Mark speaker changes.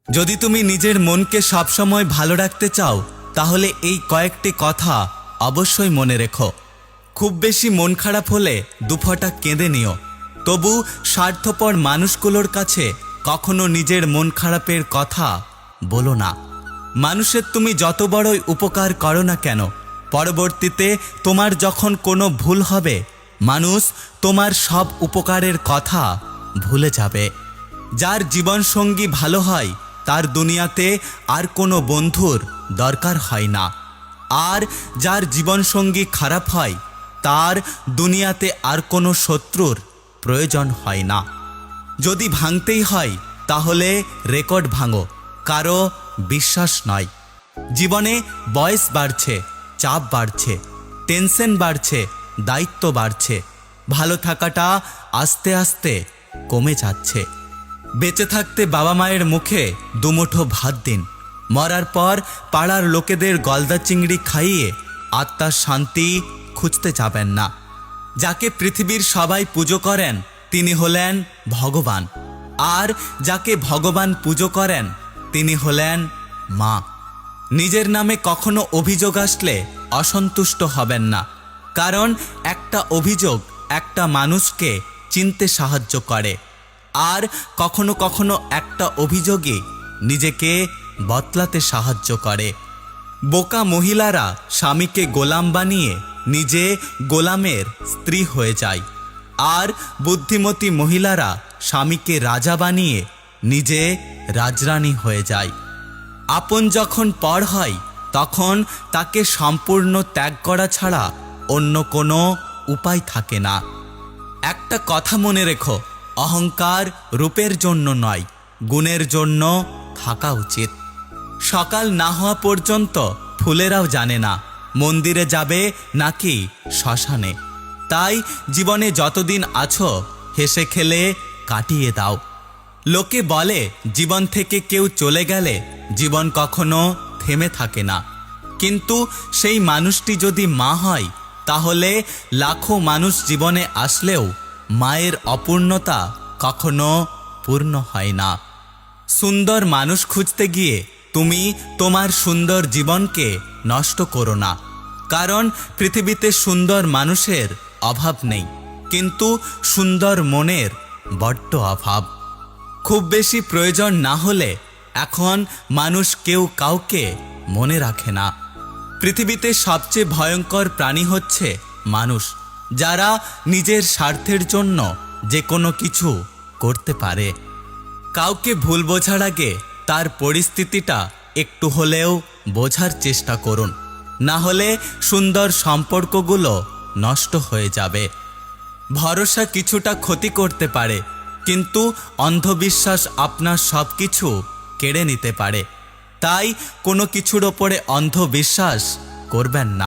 Speaker 1: যদি তুমি নিজের মনকে সবসময় ভালো রাখতে চাও তাহলে এই কয়েকটি কথা অবশ্যই মনে রেখো। খুব বেশি মন খারাপ হলে দুফোঁটা কেঁদে নিও, তবু স্বার্থপর মানুষগুলোর কাছে কখনো নিজের মন খারাপের কথা বলো না। মানুষের তুমি যত বড়ই উপকার করো না কেন, পরবর্তীতে তোমার যখন কোনো ভুল হবে মানুষ তোমার সব উপকারের কথা ভুলে যাবে। যার জীবনসঙ্গী ভালো হয় তার দুনিয়াতে আর কোনো বন্ধুর দরকার হয় না, আর যার জীবনসঙ্গী খারাপ হয় তার দুনিয়াতে আর কোনো শত্রুর প্রয়োজন হয় না। যদি ভাঙতেই হয় তাহলে রেকর্ড ভাঙো, কারো বিশ্বাস নয়। জীবনে বয়স বাড়ছে, চাপ বাড়ছে, টেনশন বাড়ছে, দায়িত্ব বাড়ছে, ভালো থাকাটা আস্তে আস্তে কমে যাচ্ছে। বেঁচে থাকতে বাবা মায়ের মুখে দুমুঠো ভাত দিন, মরার পর পাড়ার লোকেদের গলদা চিংড়ি খাইয়ে আত্মার শান্তি খুঁজতে যাবেন না। যাকে পৃথিবীর সবাই পুজো করেন তিনি হলেন ভগবান, আর যাকে ভগবান পুজো করেন তিনি হলেন মা। নিজের নামে কখনো অভিযোগ আসলে অসন্তুষ্ট হবেন না, কারণ একটা অভিযোগ একটা মানুষকে চিনতে সাহায্য করে, আর কখনো কখনো একটা অভিযোগই নিজেকে বদলাতে সাহায্য করে। বোকা মহিলারা স্বামীকে গোলাম বানিয়ে নিজে গোলামের স্ত্রী হয়ে যায়, আর বুদ্ধিমতী মহিলারা স্বামীকে রাজা বানিয়ে নিজে রাজরানী হয়ে যায়। আপন যখন পর হয় তখন তাকে সম্পূর্ণ ত্যাগ করা ছাড়া অন্য কোনো উপায় থাকে না। একটা কথা মনে রেখো, অহংকার রূপের জন্য নয়, গুণের জন্য থাকা উচিত। সকাল না হওয়া পর্যন্ত ফুলেরাও জানে না মন্দিরে যাবে নাকি শ্মশানে। তাই জীবনে যতদিন আছো হেসে খেলে কাটিয়ে দাও। লোকে বলে জীবন থেকে কেউ চলে গেলে জীবন কখনো থেমে থাকে না, কিন্তু সেই মানুষটি যদি মা হয় তাহলে লাখো মানুষ জীবনে আসলেও মায়ের অপূর্ণতা কখনো পূর্ণ হয় না। সুন্দর মানুষ খুঁজতে গিয়ে তুমি তোমার সুন্দর জীবনকে নষ্ট করো না, কারণ পৃথিবীতে সুন্দর মানুষের অভাব নেই, কিন্তু সুন্দর মনের বড্ড অভাব। খুব বেশি প্রয়োজন না হলে এখন মানুষ কেউ কাউকে মনে রাখে না। পৃথিবীতে সবচেয়ে ভয়ঙ্কর প্রাণী হচ্ছে মানুষ, যারা নিজের স্বার্থের জন্য যে কোনো কিছু করতে পারে। কাউকে ভুল বোঝার আগে তার পরিস্থিতিটা একটু হলেও বোঝার চেষ্টা করুন, না হলে সুন্দর সম্পর্কগুলো নষ্ট হয়ে যাবে। ভরসা কিছুটা ক্ষতি করতে পারে, কিন্তু অন্ধবিশ্বাস আপনার সব কিছু কেড়ে নিতে পারে। তাই কোনো কিছুর ওপরে অন্ধবিশ্বাস করবেন না।